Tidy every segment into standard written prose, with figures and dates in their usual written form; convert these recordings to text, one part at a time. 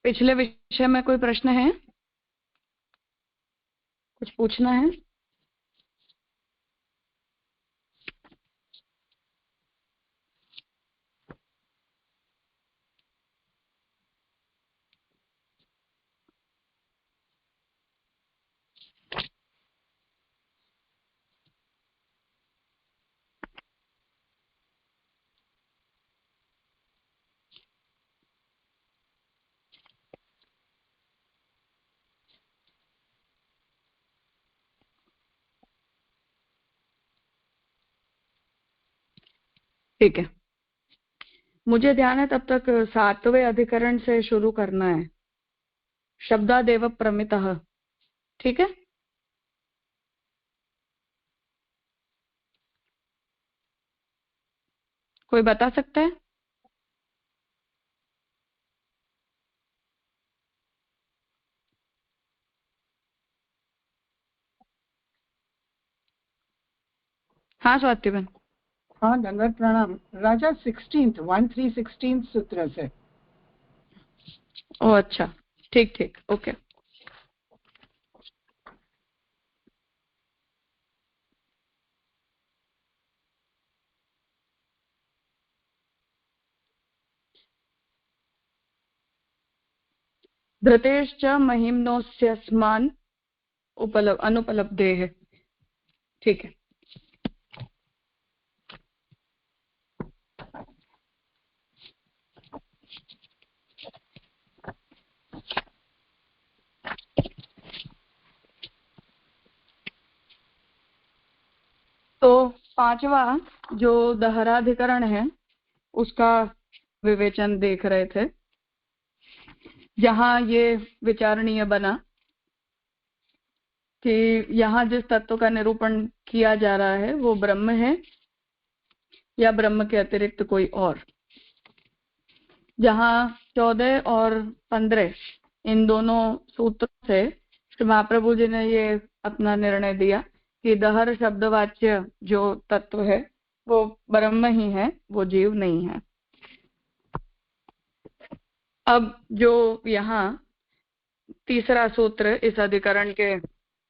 पिछले विषय में कोई प्रश्न है, कुछ पूछना है? ठीक है, मुझे ध्यान है तब तक 7वें अधिकरण से शुरू करना है, शब्दादेव प्रमितः। ठीक है, कोई बता सकता है? हाँ स्वाति बहन। हाँ, दंडवत प्रणाम राजा। 16 सूत्र से। ओ अच्छा, ठीक ठीक, ओके। धृतेश्च महिम्नोऽस्यस्मान् अनुपलब्धेः। ठीक है, तो पांचवा जो दहराधिकरण है उसका विवेचन देख रहे थे, जहां ये विचारणीय बना कि यहाँ जिस तत्व का निरूपण किया जा रहा है वो ब्रह्म है या ब्रह्म के अतिरिक्त कोई और। जहाँ 14 और 15 इन दोनों सूत्रों से श्री महाप्रभु जी ने ये अपना निर्णय दिया कि दहर शब्दवाच्य जो तत्व है वो ब्रह्म ही है, वो जीव नहीं है। अब जो यहाँ तीसरा सूत्र इस अधिकरण के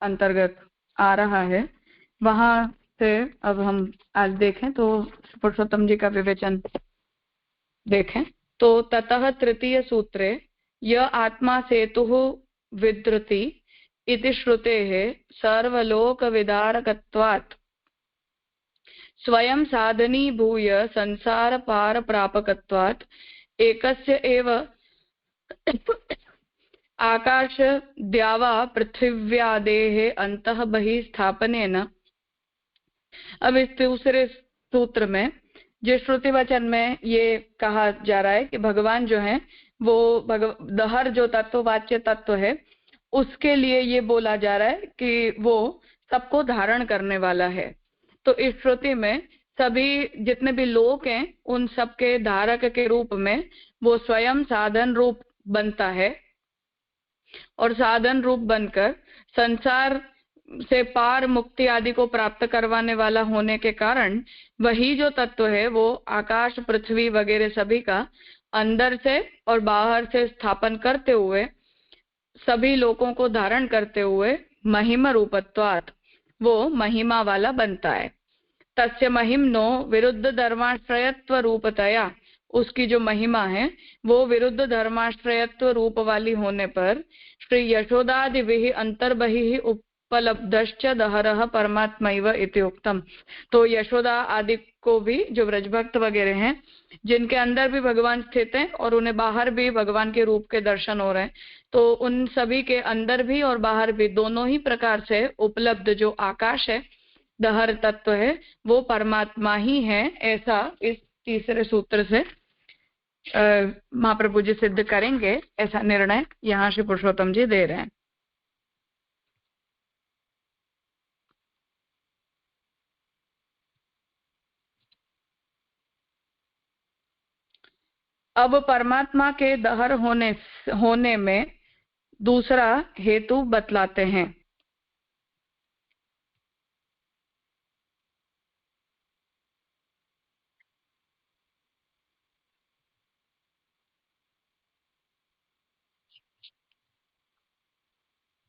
अंतर्गत आ रहा है, वहां से अब हम आज देखें तो पुरुषोत्तम जी का विवेचन देखें तो ततः तृतीय सूत्रे य आत्मा सेतुः विद्रति इति श्रुतेः सर्वलोकविदारकत्वात् स्वयं साधनीभूय संसार पार प्रापकत्वात् एकस्य एव आकाश द्यावा पृथिव्यादेः अंतः बहिः स्थापनेन। अब इस दूसरे सूत्र में जो श्रुति वचन में ये कहा जा रहा है कि भगवान जो है वो दहर जो तत्ववाच्य तत्व है उसके लिए ये बोला जा रहा है कि वो सबको धारण करने वाला है। तो इस श्रुति में सभी जितने भी लोक हैं उन सबके धारक के रूप में वो स्वयं साधन रूप बनता है और साधन रूप बनकर संसार से पार मुक्ति आदि को प्राप्त करवाने वाला होने के कारण वही जो तत्व है वो आकाश पृथ्वी वगैरह सभी का अंदर से और बाहर से स्थापन करते हुए सभी लोगों को धारण करते हुए महिमा रूपत्वात् वो महिमा वाला बनता है। तस्य महिम्नो विरुद्ध धर्माश्रयत्व रूपतया, उसकी जो महिमा है वो विरुद्ध धर्माश्रयत्व रूप वाली होने पर श्री यशोदादिभिः अंतर्बहिः उपलब्धश्च दहरः परमात्मैव इति उक्तम। तो यशोदा आदि को भी जो व्रजभक्त वगैरह हैं जिनके अंदर भी भगवान स्थित हैं और उन्हें बाहर भी भगवान के रूप के दर्शन हो रहे हैं, तो उन सभी के अंदर भी और बाहर भी दोनों ही प्रकार से उपलब्ध जो आकाश है, दहर तत्व है, वो परमात्मा ही है, ऐसा इस तीसरे सूत्र से महाप्रभु जी सिद्ध करेंगे। ऐसा निर्णय यहाँ श्री पुरुषोत्तम जी दे रहे हैं। अब परमात्मा के दहर होने में दूसरा हेतु बतलाते हैं।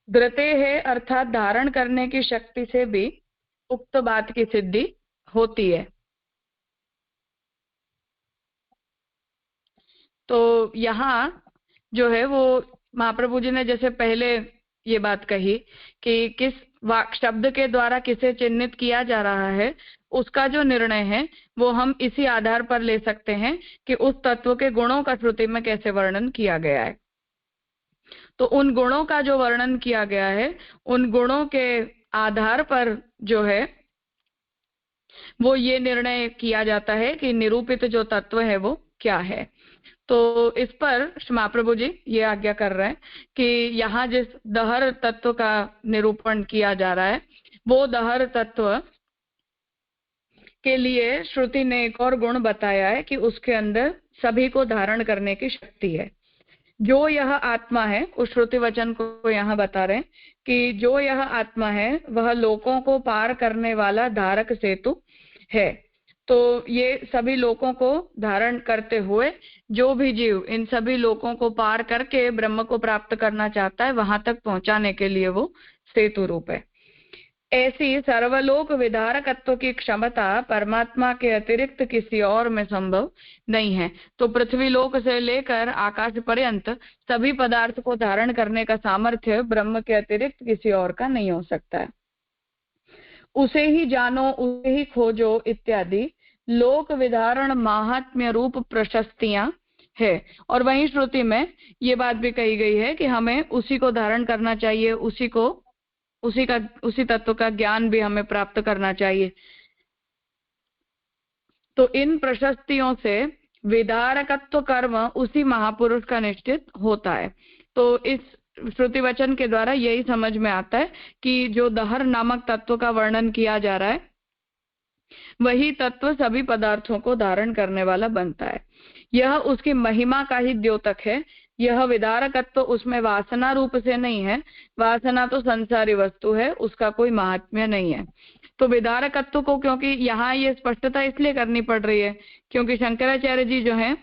धृते है अर्थात धारण करने की शक्ति से भी उक्त बात की सिद्धि होती है। तो यहाँ जो है वो महाप्रभु जी ने जैसे पहले ये बात कही कि किस वाक शब्द के द्वारा किसे चिन्हित किया जा रहा है, उसका जो निर्णय है वो हम इसी आधार पर ले सकते हैं कि उस तत्व के गुणों का श्रुति में कैसे वर्णन किया गया है। तो उन गुणों का जो वर्णन किया गया है, उन गुणों के आधार पर जो है वो ये निर्णय किया जाता है कि निरूपित जो तत्व है वो क्या है। तो इस पर महाप्रभु जी ये आज्ञा कर रहे हैं कि यहाँ जिस दहर तत्व का निरूपण किया जा रहा है, वो दहर तत्व के लिए श्रुति ने एक और गुण बताया है कि उसके अंदर सभी को धारण करने की शक्ति है। जो यह आत्मा है, उस श्रुति वचन को यहाँ बता रहे हैं कि जो यह आत्मा है वह लोकों को पार करने वाला धारक सेतु है। तो ये सभी लोकों को धारण करते हुए जो भी जीव इन सभी लोकों को पार करके ब्रह्म को प्राप्त करना चाहता है, वहां तक पहुंचाने के लिए वो सेतु रूप है। ऐसी सर्वलोक विधारकत्व की क्षमता परमात्मा के अतिरिक्त किसी और में संभव नहीं है। तो पृथ्वी लोक से लेकर आकाश पर्यंत सभी पदार्थ को धारण करने का सामर्थ्य ब्रह्म के अतिरिक्त किसी और का नहीं हो सकता है। उसे ही जानो, उसे ही खोजो इत्यादि लोक विधारण महात्म्य रूप प्रशस्तियां है। और वहीं श्रुति में ये बात भी कही गई है कि हमें उसी को धारण करना चाहिए, उसी तत्व का ज्ञान भी हमें प्राप्त करना चाहिए। तो इन प्रशस्तियों से विधारकत्व कर्म उसी महापुरुष का निश्चित होता है। तो इस श्रुति वचन के द्वारा यही समझ में आता है कि जो दहर नामक तत्व का वर्णन किया जा रहा है, वही तत्व सभी पदार्थों को धारण करने वाला बनता है। यह उसकी महिमा का ही द्योतक है। यह विधारकत्व उसमें वासना रूप से नहीं है। वासना तो संसारी वस्तु है, उसका कोई महात्म्य नहीं है। तो विधारकत्व को क्योंकि यहाँ ये स्पष्टता इसलिए करनी पड़ रही है क्योंकि शंकराचार्य जी जो हैं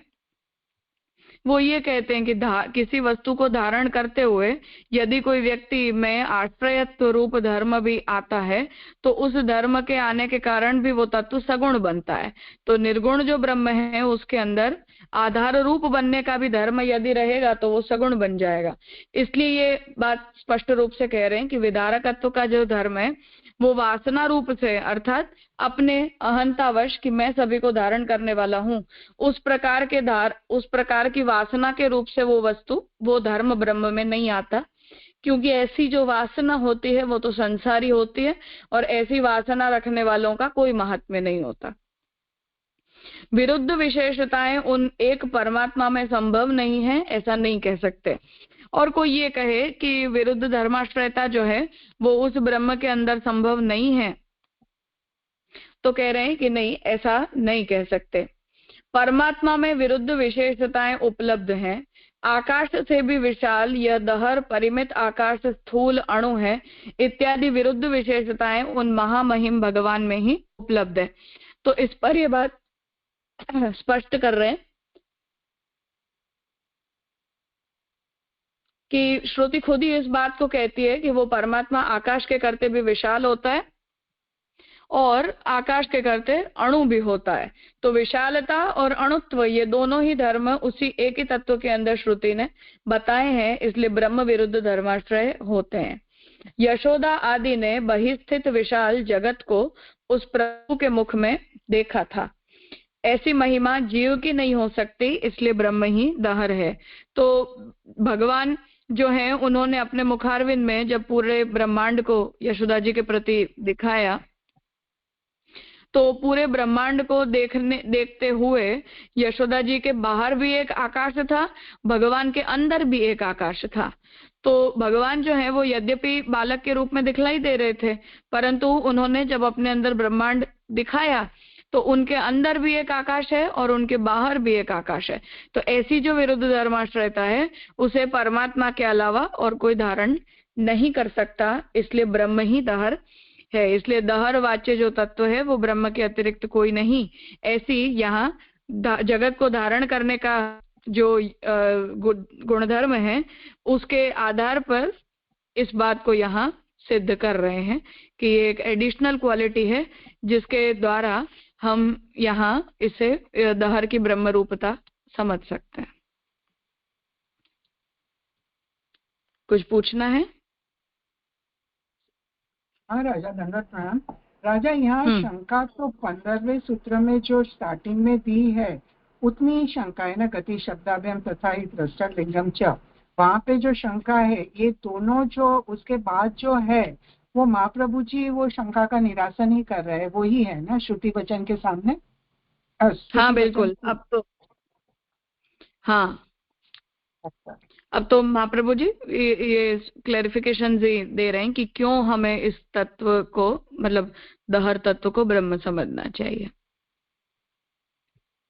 वो ये कहते हैं कि किसी वस्तु को धारण करते हुए यदि कोई व्यक्ति में आश्रयत्व रूप धर्म भी आता है तो उस धर्म के आने के कारण भी वो तत्व सगुण बनता है। तो निर्गुण जो ब्रह्म है उसके अंदर आधार रूप बनने का भी धर्म यदि रहेगा तो वो सगुण बन जाएगा। इसलिए ये बात स्पष्ट रूप से कह रहे हैं कि विधारकत्व का जो धर्म है वो वासना रूप से अर्थात अपने अहंतावश कि मैं सभी को धारण करने वाला हूँ, उस प्रकार की वासना के रूप से वो वस्तु वो धर्म ब्रह्म में नहीं आता। क्योंकि ऐसी जो वासना होती है वो तो संसारी होती है और ऐसी वासना रखने वालों का कोई महात्म्य नहीं होता। विरुद्ध विशेषताएं उन एक परमात्मा में संभव नहीं है, ऐसा नहीं कह सकते। और कोई ये कहे कि विरुद्ध धर्माश्रयता जो है वो उस ब्रह्म के अंदर संभव नहीं है, तो कह रहे हैं कि नहीं, ऐसा नहीं कह सकते। परमात्मा में विरुद्ध विशेषताएं उपलब्ध हैं। आकाश से भी विशाल यह दहर परिमित आकाश स्थूल अणु है इत्यादि विरुद्ध विशेषताएं उन महामहिम भगवान में ही उपलब्ध है। तो इस पर यह बात स्पष्ट कर रहे हैं कि श्रुति खुद ही इस बात को कहती है कि वो परमात्मा आकाश के करते भी विशाल होता है और आकाश के करते अणु भी होता है। तो विशालता और अणुत्व ये दोनों ही धर्म उसी एक ही तत्व के अंदर श्रुति ने बताए हैं, इसलिए ब्रह्म विरुद्ध धर्माश्रय होते हैं। यशोदा आदि ने बहिस्थित विशाल जगत को उस प्रभु के मुख में देखा था। ऐसी महिमा जीव की नहीं हो सकती, इसलिए ब्रह्म ही दहर है। तो भगवान जो है उन्होंने अपने मुखारविंद में जब पूरे ब्रह्मांड को यशोदा जी के प्रति दिखाया तो पूरे ब्रह्मांड को देखते हुए यशोदा जी के बाहर भी एक आकाश था, भगवान के अंदर भी एक आकाश था। तो भगवान जो है वो यद्यपि बालक के रूप में दिखलाई दे रहे थे, परंतु उन्होंने जब अपने अंदर ब्रह्मांड दिखाया तो उनके अंदर भी एक आकाश है और उनके बाहर भी एक आकाश है। तो ऐसी जो विरुद्ध धर्माश्रयता है उसे परमात्मा के अलावा और कोई धारण नहीं कर सकता, इसलिए ब्रह्म ही दहर है। इसलिए दहर वाच्य जो तत्व है वो ब्रह्म के अतिरिक्त कोई नहीं। ऐसी यहाँ जगत को धारण करने का जो गुणधर्म है उसके आधार पर इस बात को यहाँ सिद्ध कर रहे हैं कि ये एक एडिशनल क्वालिटी है जिसके द्वारा हम यहाँ इसे दहर की ब्रह्म रूपता समझ सकते हैं। कुछ पूछना है? हाँ राजा, दंडवत प्रणाम। राजा, यहाँ शंका तो 15वें सूत्र में जो स्टार्टिंग में दी है उतनी ही शंका है ना, गति शब्दाभ्याम तथा ही दृष्टा लिंगम च, वहाँ पे जो शंका है ये दोनों जो उसके बाद जो है वो महाप्रभु जी वो शंका का निरासन ही कर रहे हैं, वो ही है ना श्रुति वचन के सामने। हाँ बिल्कुल। अब तो हाँ, अच्छा, अब तो महाप्रभु जी ये क्लैरिफिकेशन दे रहे हैं कि क्यों हमें इस तत्व को, मतलब दहर तत्व को ब्रह्म समझना चाहिए।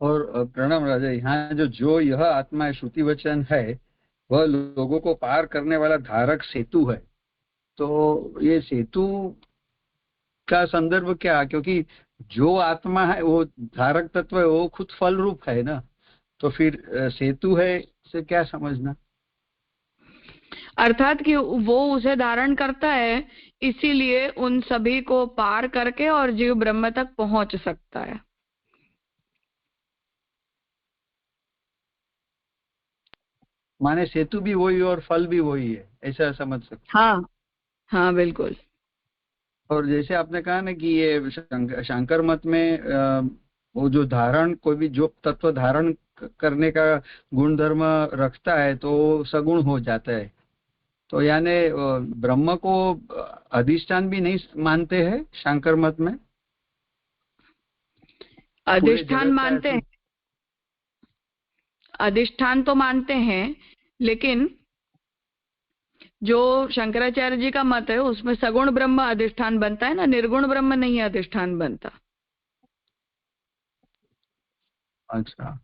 और प्रणाम राजा, यहाँ जो यह आत्मा श्रुति वचन है वह लोगों को पार करने वाला धारक सेतु है। तो ये सेतु का संदर्भ क्या? क्योंकि जो आत्मा है वो धारक तत्व है, वो खुद फल रूप है ना, तो फिर सेतु है से क्या समझना? अर्थात कि वो उसे धारण करता है, इसीलिए उन सभी को पार करके और जीव ब्रह्म तक पहुंच सकता है। माने सेतु भी वही और फल भी वही है, ऐसा समझ सकते? हाँ हाँ बिल्कुल। और जैसे आपने कहा ना कि ये शंकर मत में वो जो धारण, कोई भी जो तत्व धारण करने का गुण धर्म रखता है तो सगुण हो जाता है। तो यानी ब्रह्म को अधिष्ठान भी नहीं मानते हैं शंकर मत में? अधिष्ठान मानते हैं, अधिष्ठान तो मानते हैं, लेकिन जो शंकराचार्य जी का मत है उसमें सगुण ब्रह्म अधिष्ठान बनता है ना, निर्गुण ब्रह्म नहीं अधिष्ठान बनता। अच्छा,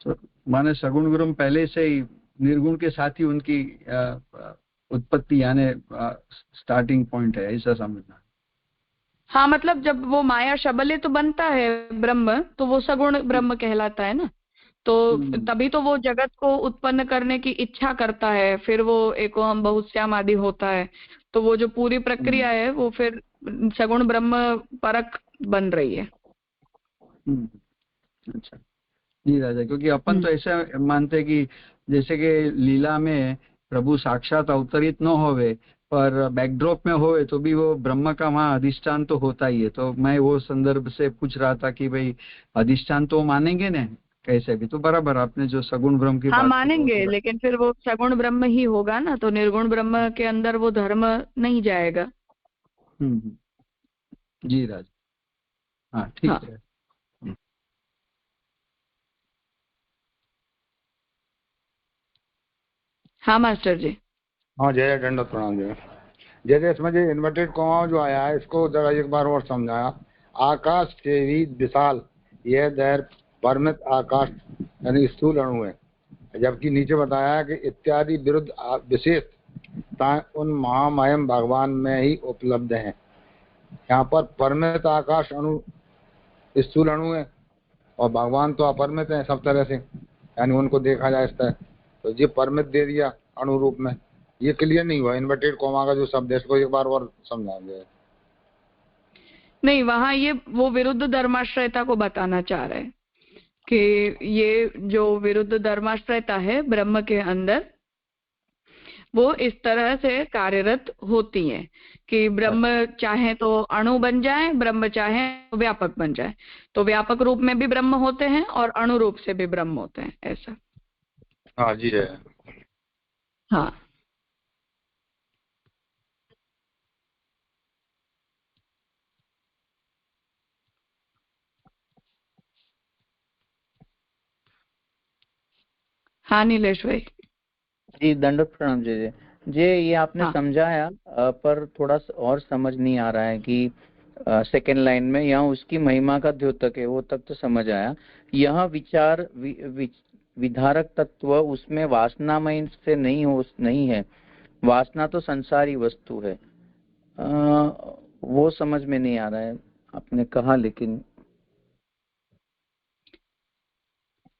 तो माने सगुण ब्रह्म पहले से ही निर्गुण के साथ ही उनकी उत्पत्ति यानी स्टार्टिंग पॉइंट है, ऐसा समझना? हाँ, मतलब जब वो माया शबलित तो बनता है ब्रह्म, तो वो सगुण ब्रह्म कहलाता है ना। तो तभी तो वो जगत को उत्पन्न करने की इच्छा करता है, फिर वो एको हम बहुश्याम आदि होता है, तो वो जो पूरी प्रक्रिया है वो फिर सगुण ब्रह्म परक बन रही है। अच्छा जी राजा, क्योंकि अपन तो ऐसा मानते हैं कि जैसे कि लीला में प्रभु साक्षात अवतरित न होवे पर बैकड्रॉप में होवे तो भी वो ब्रह्म का वहाँ अधिष्ठान तो होता ही है। तो मैं वो संदर्भ से पूछ रहा था कि भाई अधिष्ठान तो मानेंगे ना कैसे भी, तो बराबर आपने जो सगुण ब्रह्म की हाँ बात मानेंगे, लेकिन फिर वो सगुण ब्रह्म ही होगा ना, तो निर्गुण ब्रह्म के अंदर वो धर्म नहीं जाएगा। जी राजा, हाँ ठीक है। हाँ मास्टर जी। हाँ जय दंडवत प्रणाम। जय जैसे इसमें जो इन्वर्टेड कॉमा जो आया है इसको जरा एक बार और समझाया। आकाश से भी विशाल यह दैर परमित आकाश यानी स्थूल अणु है, जबकि नीचे बताया है कि इत्यादि विरुद्ध विशेष उन महामहिम भगवान में ही उपलब्ध हैं। यहाँ पर परमित आकाश अणु स्थूल अणु है और भगवान तो अपरमित है सब तरह से, यानी उनको देखा जाए इस तरह, तो ये परमित दे दिया अणु रूप में। ये क्लियर नहीं हुआ इन्वर्टेड कॉमा का जो शब्द है, इसको एक बार और समझाएंगे? नहीं, वहां ये वो विरुद्ध धर्माश्रयता को बताना चाह रहे हैं कि ये जो विरुद्ध धर्माश्रयता है ब्रह्म के अंदर, वो इस तरह से कार्यरत होती है कि ब्रह्म चाहे तो अणु बन जाए, ब्रह्म चाहे तो व्यापक बन जाए। तो व्यापक रूप में भी ब्रह्म होते हैं और अणु रूप से भी ब्रह्म होते हैं, ऐसा। हाँ जी है। हाँ हाँ नीलेश भाई जी दंडवत प्रणाम। जी जी ये आपने समझाया, पर थोड़ा और समझ नहीं आ रहा है कि सेकेंड लाइन में यहाँ उसकी महिमा का द्योतक है, वो तक तो समझ आया। यह विचार विधारक तत्व उसमें वासनामय से नहीं है, वासना तो संसारी वस्तु है, वो समझ में नहीं आ रहा है आपने कहा। लेकिन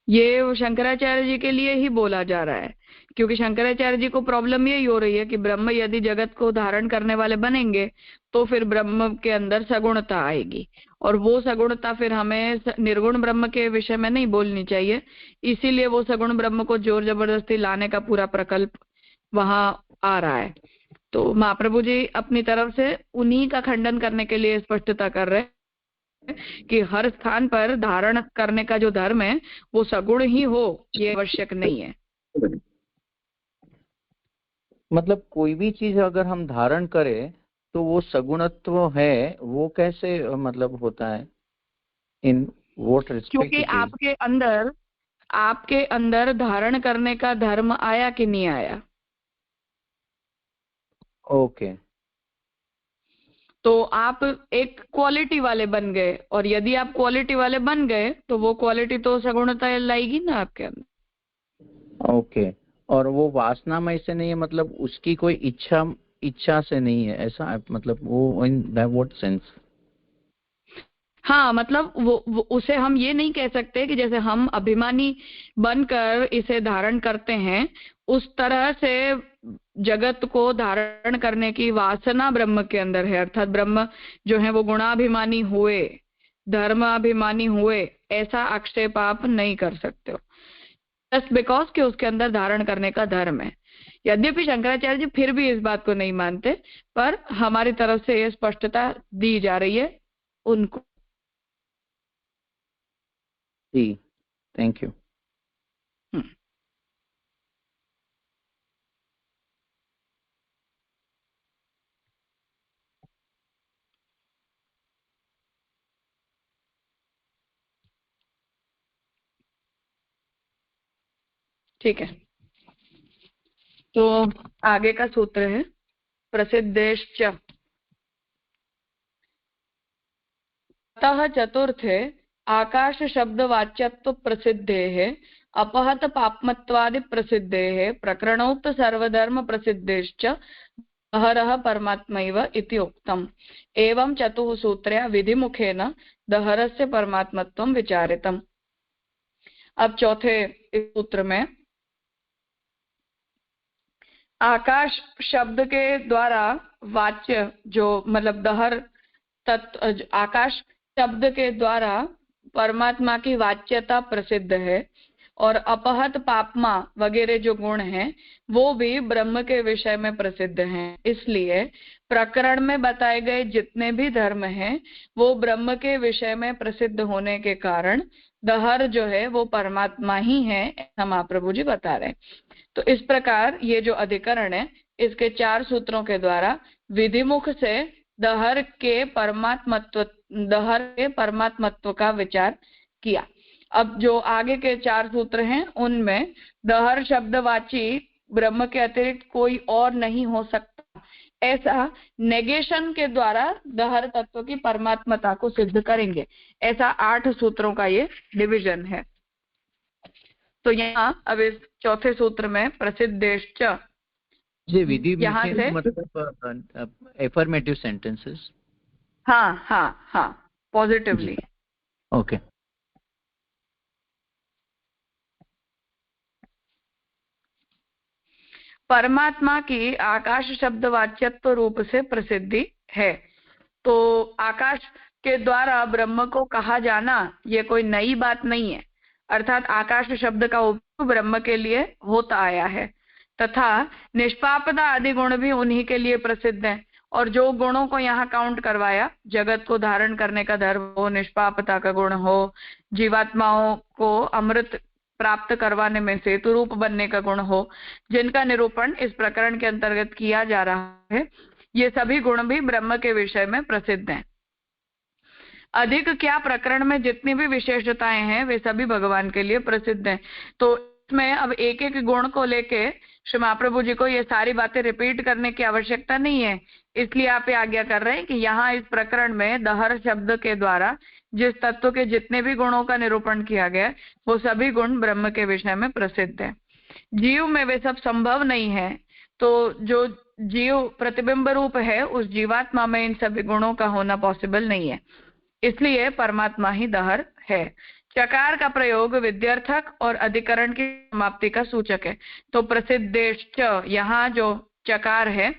ये शंकराचार्य जी के लिए ही बोला जा रहा है क्योंकि शंकराचार्य जी को प्रॉब्लम यही हो रही है कि ब्रह्म यदि जगत को धारण करने वाले बनेंगे तो फिर ब्रह्म के अंदर सगुणता आएगी, और वो सगुणता फिर हमें निर्गुण ब्रह्म के विषय में नहीं बोलनी चाहिए। इसीलिए वो सगुण ब्रह्म को जोर जबरदस्ती लाने का पूरा प्रकल्प वहां आ रहा है। तो महाप्रभु जी अपनी तरफ से उन्हीं का खंडन करने के लिए स्पष्टता कर रहे हैं कि हर स्थान पर धारण करने का जो धर्म है वो सगुण ही हो, ये आवश्यक नहीं है। मतलब कोई भी चीज अगर हम धारण करें तो वो सगुणत्व है, वो कैसे मतलब होता है इन व्हाट रिस्पेक्ट? क्योंकि आपके अंदर धारण करने का धर्म आया कि नहीं आया। ओके। तो आप एक क्वालिटी वाले बन गए, और यदि आप क्वालिटी वाले बन गए तो वो क्वालिटी तो सगुणता लाएगी ना आपके अंदर। ओके। और वो वासनामय से नहीं है, मतलब उसकी कोई इच्छा से नहीं है, ऐसा मतलब वो इन व्हाट सेंस? हाँ, मतलब वो उसे हम ये नहीं कह सकते कि जैसे हम अभिमानी बनकर इसे धारण करते हैं उस तरह से जगत को धारण करने की वासना ब्रह्म के अंदर है। अर्थात ब्रह्म जो है वो गुणाभिमानी हुए, धर्माभिमानी हुए, ऐसा आक्षेप आप नहीं कर सकते हो, जस्ट बिकॉज कि उसके अंदर धारण करने का धर्म है। यद्यपि शंकराचार्य जी फिर भी इस बात को नहीं मानते, पर हमारी तरफ से ये स्पष्टता दी जा रही है उनको। जी, थैंक यू। ठीक है, तो आगे का सूत्र है प्रसिद्धेश्च। अतः चतुर्थे आकाश शब्द वाच्यत्व प्रसिद्धेः अपहत पाप्मत्वादि प्रसिद्धेः प्रकरणोक्त सर्वधर्म प्रसिद्धेश्च दहरः परमात्मैव इति उक्तम्। एवं चतुः सूत्रया विधिमुखेन दहरस्य परमात्मत्वं विचारितम्। अब चौथे सूत्र में आकाश शब्द के द्वारा वाच्य जो मतलब दहर तत्व, आकाश शब्द के द्वारा परमात्मा की वाच्यता प्रसिद्ध है, और अपहत पापमा वगैरह जो गुण हैं वो भी ब्रह्म के विषय में प्रसिद्ध हैं। इसलिए प्रकरण में बताए गए जितने भी धर्म हैं वो ब्रह्म के विषय में प्रसिद्ध होने के कारण दहर जो है वो परमात्मा ही है, ऐसा महाप्रभु जी बता रहे हैं। तो इस प्रकार ये जो अधिकरण है इसके 4 सूत्रों के द्वारा विधिमुख से दहर के परमात्मत्व का विचार किया। अब जो आगे के 4 सूत्र हैं उनमें दहर शब्दवाची ब्रह्म के अतिरिक्त कोई और नहीं हो सकता, ऐसा नेगेशन के द्वारा दहर तत्व की परमात्मता को सिद्ध करेंगे। ऐसा 8 सूत्रों का ये डिवीजन है। तो यहाँ अब इस चौथे सूत्र में प्रसिद्धेश्च, जी विधि यहाँ से मतलब एफर्मेटिव सेंटेंसेस। हाँ हाँ हाँ, पॉजिटिवली। ओके। परमात्मा की आकाश शब्द वाच्यत्व रूप से प्रसिद्धि है। तो आकाश के द्वारा ब्रह्म को कहा जाना ये कोई नई बात नहीं है, अर्थात आकाश शब्द का उपयोग ब्रह्म के लिए होता आया है, तथा निष्पापदा आदि गुण भी उन्हीं के लिए प्रसिद्ध हैं। और जो गुणों को यहाँ काउंट करवाया, जगत को धारण करने का धर्म हो, निष्पापता का गुण हो, जीवात्माओं को अमृत प्राप्त करवाने में सेतु रूप बनने का गुण हो, जिनका निरूपण इस प्रकरण के अंतर्गत किया जा रहा है, ये सभी गुण भी ब्रह्म के विषय में प्रसिद्ध हैं। अधिक क्या, प्रकरण में जितनी भी विशेषताएं हैं वे सभी भगवान के लिए प्रसिद्ध हैं। तो इसमें अब एक एक गुण को लेके श्री महाप्रभु जी को ये सारी बातें रिपीट करने की आवश्यकता नहीं है, इसलिए आप ये आज्ञा कर रहे हैं कि यहाँ इस प्रकरण में दहर शब्द के द्वारा जिस तत्व के जितने भी गुणों का निरूपण किया गया वो सभी गुण ब्रह्म के विषय में प्रसिद्ध है। जीव में वे सब संभव नहीं है, तो जो जीव प्रतिबिंब रूप है उस जीवात्मा में इन सभी गुणों का होना पॉसिबल नहीं है, इसलिए परमात्मा ही दहर है। चकार का प्रयोग विद्यार्थक और अधिकरण की समाप्ति का सूचक है। तो प्रसिद्धेश्च, यहाँ जो चकार है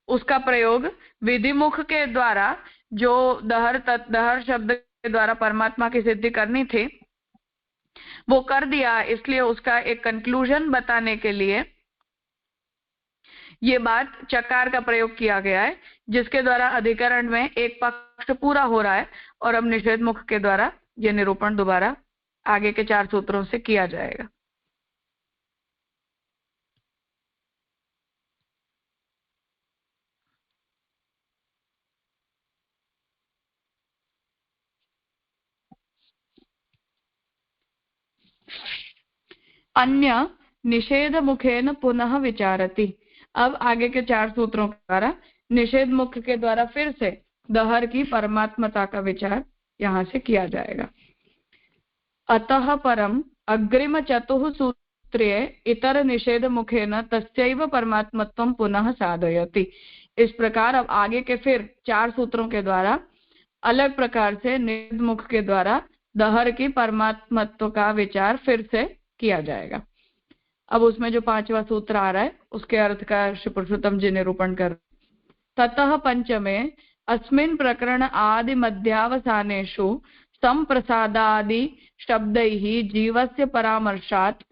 उसका प्रयोग विधिमुख के द्वारा, जो दहर शब्द के द्वारा परमात्मा की सिद्धि करनी थी वो कर दिया, इसलिए उसका एक कंक्लूजन बताने के लिए ये बात चकार का प्रयोग किया गया है, जिसके द्वारा अधिकरण में एक पक्ष पूरा हो रहा है और अब निषेध मुख के द्वारा ये निरूपण दोबारा आगे के 4 सूत्रों से किया जाएगा। अन्य निषेध मुखेन पुनः विचारति। अब आगे के 4 सूत्रों के द्वारा निषेध मुख के द्वारा फिर से दहर की परमात्मता का विचार यहाँ से किया जाएगा। अतः परम अग्रिम चतुः सूत्रे इतर निषेध मुखेन तस्यैव परमात्मत्वं पुनः साधयति। इस प्रकार अब आगे के फिर 4 सूत्रों के द्वारा अलग प्रकार से निषेध मुख के द्वारा दहर की परमात्मत्व का विचार फिर से किया जाएगा। अब उसमें जो 5वां सूत्र आ रहा है उसके अर्थ का श्री पुरुषोत्तम जी निरूपण कर। ततः पंचमे अस्मिन् प्रकरण आदि मध्यावसानेषु संप्रसादादि शब्दैः जीवस्य परामर्शात्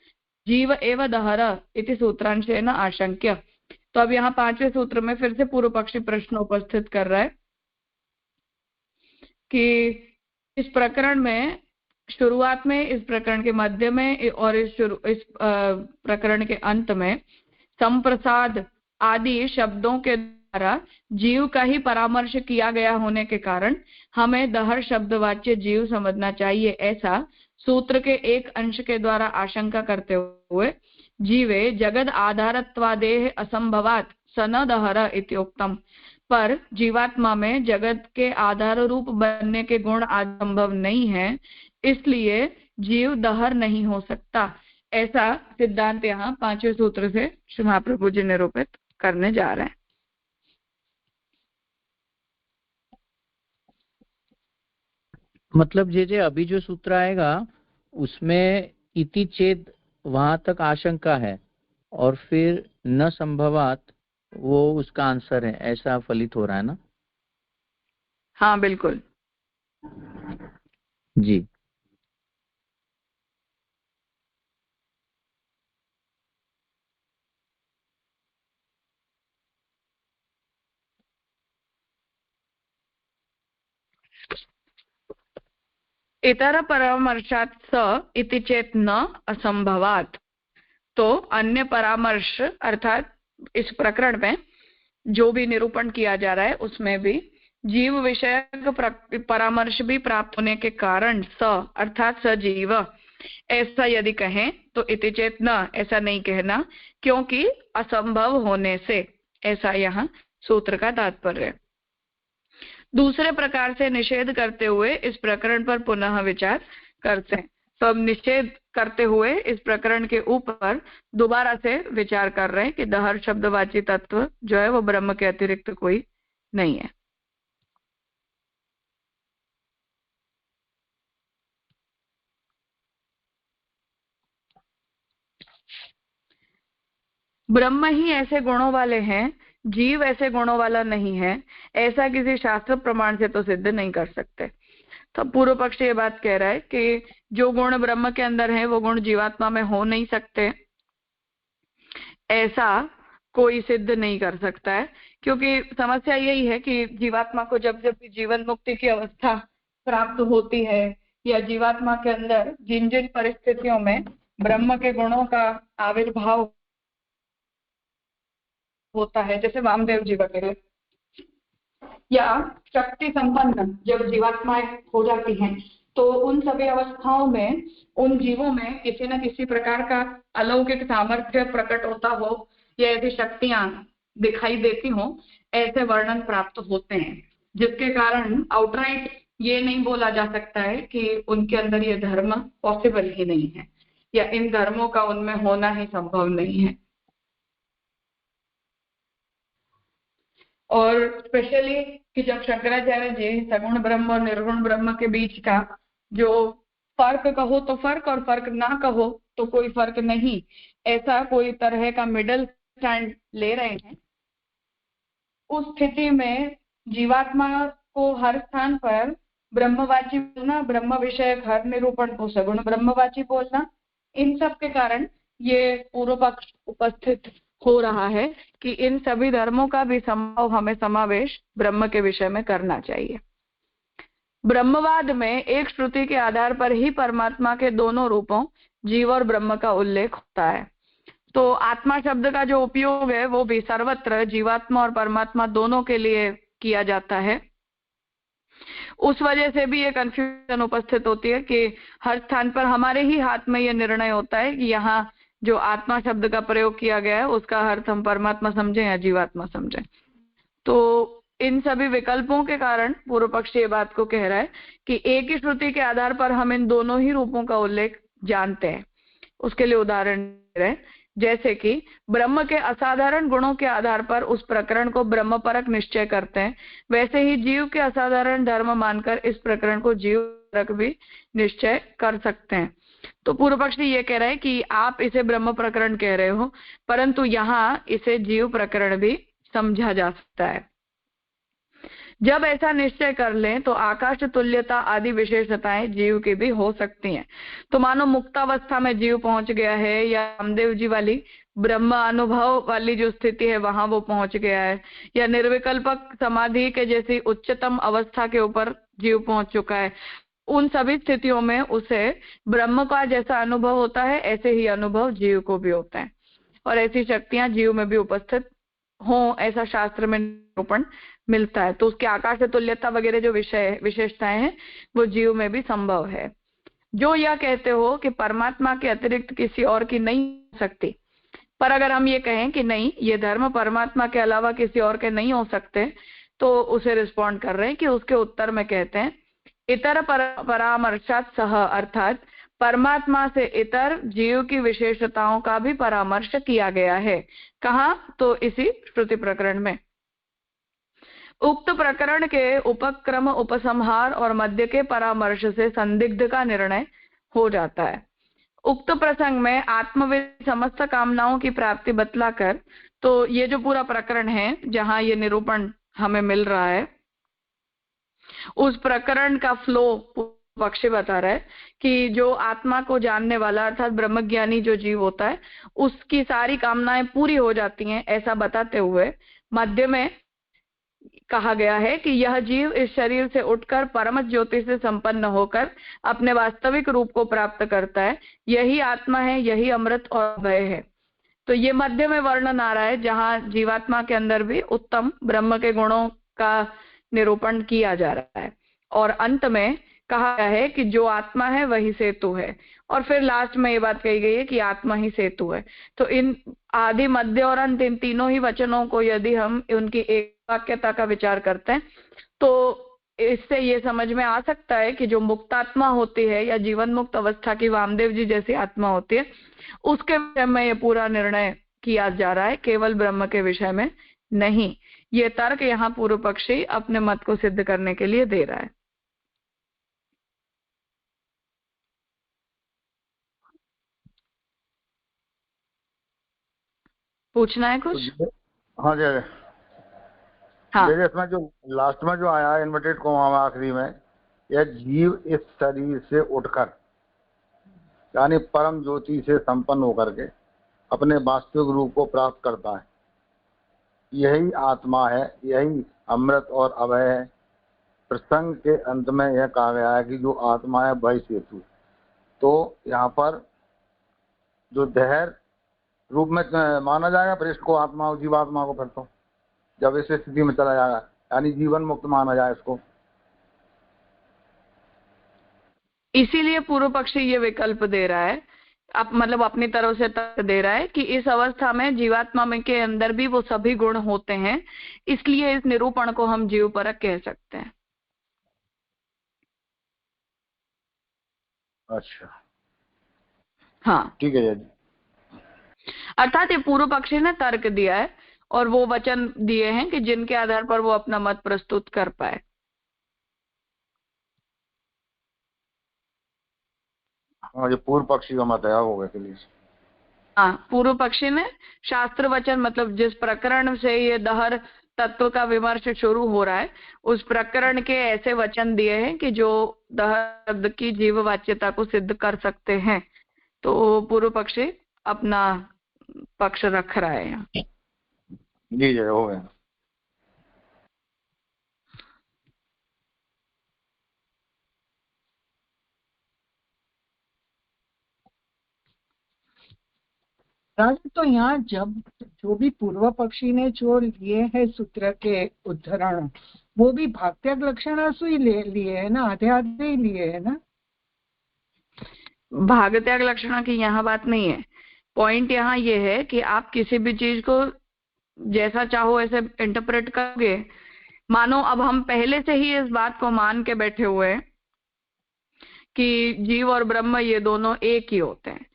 जीव एव दहर इति सूत्रांशेन आशंक्य। तो अब यहाँ 5वें सूत्र में फिर से पूर्व पक्षी प्रश्न उपस्थित कर रहा है कि इस प्रकरण में शुरुआत में, इस प्रकरण के मध्य में और इस प्रकरण के अंत में संप्रसाद आदि शब्दों के द्वारा जीव का ही परामर्श किया गया होने के कारण हमें दहर शब्दवाच्य जीव समझना चाहिए, ऐसा सूत्र के एक अंश के द्वारा आशंका करते हुए जीवे जगद आधारत्वादेह असंभवात सन दहर इत्युक्तम। पर जीवात्मा में जगत के आधार रूप बनने के गुण आदि संभव नहीं है, इसलिए जीव दहर नहीं हो सकता, ऐसा सिद्धांत यहाँ 5वें सूत्र से श्री महाप्रभु जी निरूपित करने जा रहे हैं। मतलब जे अभी जो सूत्र आएगा उसमें इति चेत वहां तक आशंका है और फिर न संभवात वो उसका आंसर है, ऐसा फलित हो रहा है ना? हाँ बिल्कुल जी। इतर परामर्शात् स इति चेत न असंभवात। तो अन्य परामर्श अर्थात इस प्रकरण में जो भी निरूपण किया जा रहा है उसमें भी जीव विषयक परामर्श भी प्राप्त होने के कारण स अर्थात सजीव, ऐसा यदि कहें तो इति चेत न, ऐसा नहीं कहना, क्योंकि असंभव होने से, ऐसा यहाँ सूत्र का तात्पर्य है। दूसरे प्रकार से निषेध करते हुए इस प्रकरण पर पुनः विचार करते हैं। तो अब निषेध करते हुए इस प्रकरण के ऊपर दोबारा से विचार कर रहे हैं कि दहर शब्दवाची तत्व जो है वो ब्रह्म के अतिरिक्त कोई नहीं है। ब्रह्म ही ऐसे गुणों वाले हैं, जीव ऐसे गुणों वाला नहीं है, ऐसा किसी शास्त्र प्रमाण से तो सिद्ध नहीं कर सकते। तो पूर्व पक्ष ये बात कह रहा है कि जो गुण ब्रह्म के अंदर है वो गुण जीवात्मा में हो नहीं सकते, ऐसा कोई सिद्ध नहीं कर सकता है। क्योंकि समस्या यही है कि जीवात्मा को जब जब जीवन मुक्ति की अवस्था प्राप्त होती है या जीवात्मा के अंदर जिन जिन परिस्थितियों में ब्रह्म के गुणों का आविर्भाव होता है, जैसे वामदेव जी वगैरह, या शक्ति संपन्न जब जीवात्माएं हो जाती हैं, तो उन सभी अवस्थाओं में उन जीवों में किसी न किसी प्रकार का अलौकिक सामर्थ्य प्रकट होता हो या ऐसी शक्तियां दिखाई देती हो, ऐसे वर्णन प्राप्त होते हैं, जिसके कारण आउटराइट ये नहीं बोला जा सकता है कि उनके अंदर ये धर्म पॉसिबल ही नहीं है या इन धर्मों का उनमें होना ही संभव नहीं है। और स्पेशली कि जब शंकराचार्य जी सगुण ब्रह्म और निर्गुण ब्रह्म के बीच का जो फर्क कहो तो फर्क और फर्क ना कहो तो कोई फर्क नहीं, ऐसा कोई तरह का मिडल स्टैंड ले रहे हैं। उस स्थिति में जीवात्मा को हर स्थान पर ब्रह्मवाची बोलना, ब्रह्म विषयक हर निरूपण को सगुण ब्रह्मवाची बोलना, इन सब के कारण ये पूर्व पक्ष उपस्थित हो रहा है कि इन सभी धर्मों का भी संभव हमें समावेश ब्रह्म के विषय में करना चाहिए। ब्रह्मवाद में एक श्रुति के आधार पर ही परमात्मा के दोनों रूपों जीव और ब्रह्म का उल्लेख होता है। तो आत्मा शब्द का जो उपयोग है वो भी सर्वत्र जीवात्मा और परमात्मा दोनों के लिए किया जाता है। उस वजह से भी ये कंफ्यूजन उपस्थित होती है कि हर स्थान पर हमारे ही हाथ में ये निर्णय होता है कि यहाँ जो आत्मा शब्द का प्रयोग किया गया है उसका अर्थ हम परमात्मा समझें या जीवात्मा समझें। तो इन सभी विकल्पों के कारण पूर्व पक्ष ये बात को कह रहा है कि एक ही श्रुति के आधार पर हम इन दोनों ही रूपों का उल्लेख जानते हैं। उसके लिए उदाहरण दे रहे हैं, जैसे कि ब्रह्म के असाधारण गुणों के आधार पर उस प्रकरण को ब्रह्म परक निश्चय करते हैं, वैसे ही जीव के असाधारण धर्म मानकर इस प्रकरण को जीव परक भी निश्चय कर सकते हैं। तो पूर्व पक्षी ये कह रहा है कि आप इसे ब्रह्म प्रकरण कह रहे हो, परंतु यहाँ इसे जीव प्रकरण भी समझा जा सकता है। जब ऐसा निश्चय कर लें तो आकाश तुल्यता आदि विशेषताएं जीव की भी हो सकती हैं। तो मानो मुक्तावस्था में जीव पहुंच गया है, या रामदेव जी वाली ब्रह्म अनुभव वाली जो स्थिति है वहां वो पहुंच गया है, या निर्विकल्पक समाधि के जैसी उच्चतम अवस्था के ऊपर जीव पहुंच चुका है। उन सभी स्थितियों में उसे ब्रह्म का जैसा अनुभव होता है ऐसे ही अनुभव जीव को भी होता है, और ऐसी शक्तियां जीव में भी उपस्थित हो, ऐसा शास्त्र में निरूपण मिलता है। तो उसके आकाश तुल्यता वगैरह जो विशेषताएं हैं वो जीव में भी संभव है। जो यह कहते हो कि परमात्मा के अतिरिक्त किसी और की नहीं हो सकती, पर अगर हम ये कहें कि नहीं, ये धर्म परमात्मा के अलावा किसी और के नहीं हो सकते, तो उसे रिस्पॉन्ड कर रहे हैं कि उसके उत्तर में कहते हैं इतर परामर्शात सह, अर्थात परमात्मा से इतर जीव की विशेषताओं का भी परामर्श किया गया है। कहाँ? तो इसी श्रुति प्रकरण में। उक्त प्रकरण के उपक्रम, उपसंहार और मध्य के परामर्श से संदिग्ध का निर्णय हो जाता है। उक्त प्रसंग में आत्मविद समस्त कामनाओं की प्राप्ति बतलाकर, तो ये जो पूरा प्रकरण है जहां ये निरूपण हमें मिल रहा है, उस प्रकरण का फ्लो पक्षी बता रहा है कि जो आत्मा को जानने वाला अर्थात ब्रह्मज्ञानी जो जीव होता है उसकी सारी कामनाएं पूरी हो जाती हैं, ऐसा बताते हुए मध्य में कहा गया है कि यह जीव इस शरीर से उठकर परम ज्योति से संपन्न होकर अपने वास्तविक रूप को प्राप्त करता है। यही आत्मा है, यही अमृत और अभय है। तो ये मध्य में वर्णन आ रहा है जहां जीवात्मा के अंदर भी उत्तम ब्रह्म के गुणों का निरूपण किया जा रहा है, और अंत में कहा गया है कि जो आत्मा है वही सेतु है, और फिर लास्ट में ये बात कही गई है कि आत्मा ही सेतु है। तो इन आदि, मध्य और अंत, इन तीनों ही वचनों को यदि हम उनकी एक वाक्यता का विचार करते हैं तो इससे ये समझ में आ सकता है कि जो मुक्त आत्मा होती है या जीवन मुक्त अवस्था की वामदेव जी जैसी आत्मा होती है, उसके विषय में ये पूरा निर्णय किया जा रहा है, केवल ब्रह्म के विषय में नहीं। ये तर्क यहाँ पूर्व पक्षी अपने मत को सिद्ध करने के लिए दे रहा है। पूछना है कुछ? हाँ जी, हाँ। जैसे इसमें जो लास्ट में जो आया है इन्वर्टेड कोमा में आखिरी में, यह जीव इस शरीर से उठकर यानी परम ज्योति से संपन्न होकर के अपने वास्तविक रूप को प्राप्त करता है, यही आत्मा है, यही अमृत और अभय है। प्रसंग के अंत में यह कहा गया है कि जो आत्मा है वही सेतु। तो यहाँ पर जो देहर रूप में माना जाएगा पृष्ठ को, आत्मा और जीवात्मा को, फिर तो जब इस स्थिति में चला जाएगा यानी जीवन मुक्त माना जाए इसको। इसीलिए पूर्व पक्षी ये विकल्प दे रहा है, मतलब अपनी तरफ से तर्क दे रहा है कि इस अवस्था में जीवात्मा में के अंदर भी वो सभी गुण होते हैं, इसलिए इस निरूपण को हम जीव परक कह सकते हैं। अच्छा, हाँ ठीक है जी। अर्थात ये पूर्व पक्षी ने तर्क दिया है और वो वचन दिए हैं कि जिनके आधार पर वो अपना मत प्रस्तुत कर पाए। जो पूर्व पक्षी का मत है वो वैसे लिए। हाँ, पूर्व पक्षी ने शास्त्र वचन मतलब जिस प्रकरण से ये दहर तत्व का विमर्श शुरू हो रहा है उस प्रकरण के ऐसे वचन दिए हैं कि जो दहर शब्द की जीववाच्यता को सिद्ध कर सकते हैं। तो पूर्व पक्षी अपना पक्ष रख रहा है यहाँ। जी जय हो गया। राजा तो यहाँ जब जो भी पूर्व पक्षी ने जो लिए है सूत्र के उद्धरण वो भी भागत्याग लक्षणासु ही लिए है ना, आधे आधे ही लिए है ना। भागत्याग लक्षणा की यहाँ बात नहीं है। पॉइंट यहाँ ये है कि आप किसी भी चीज को जैसा चाहो ऐसे इंटरप्रेट करोगे। मानो अब हम पहले से ही इस बात को मान के बैठे हुए हैं कि जीव और ब्रह्म ये दोनों एक ही होते हैं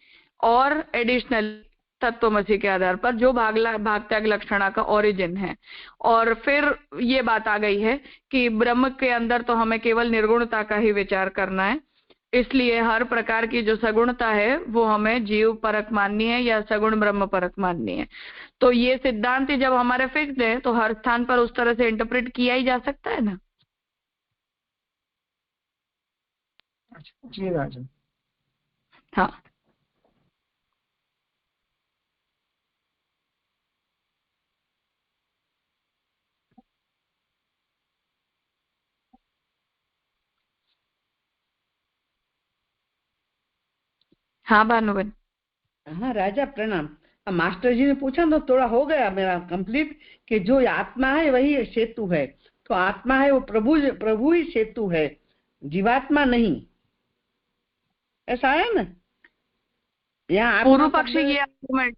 और एडिशनल तत्वमसी के आधार पर जो भागत्याग लक्षणा का ओरिजिन है। और फिर ये बात आ गई है कि ब्रह्म के अंदर तो हमें केवल निर्गुणता का ही विचार करना है, इसलिए हर प्रकार की जो सगुणता है वो हमें जीव परक माननी है या सगुण ब्रह्म परक माननी है। तो ये सिद्धांत जब हमारे फिक्स्ड है तो हर स्थान पर उस तरह से इंटरप्रेट किया ही जा सकता है ना। जी राजा। हाँ, हाँ भानुबेन। हाँ राजा प्रणाम। मास्टर जी ने पूछा तो थोड़ा हो गया मेरा कंप्लीट कि जो आत्मा है वही सेतु है। तो आत्मा है वो प्रभु ही सेतु है, जीवात्मा नहीं, ऐसा है ना। यहाँ पूर्व पक्षी ये आर्गुमेंट,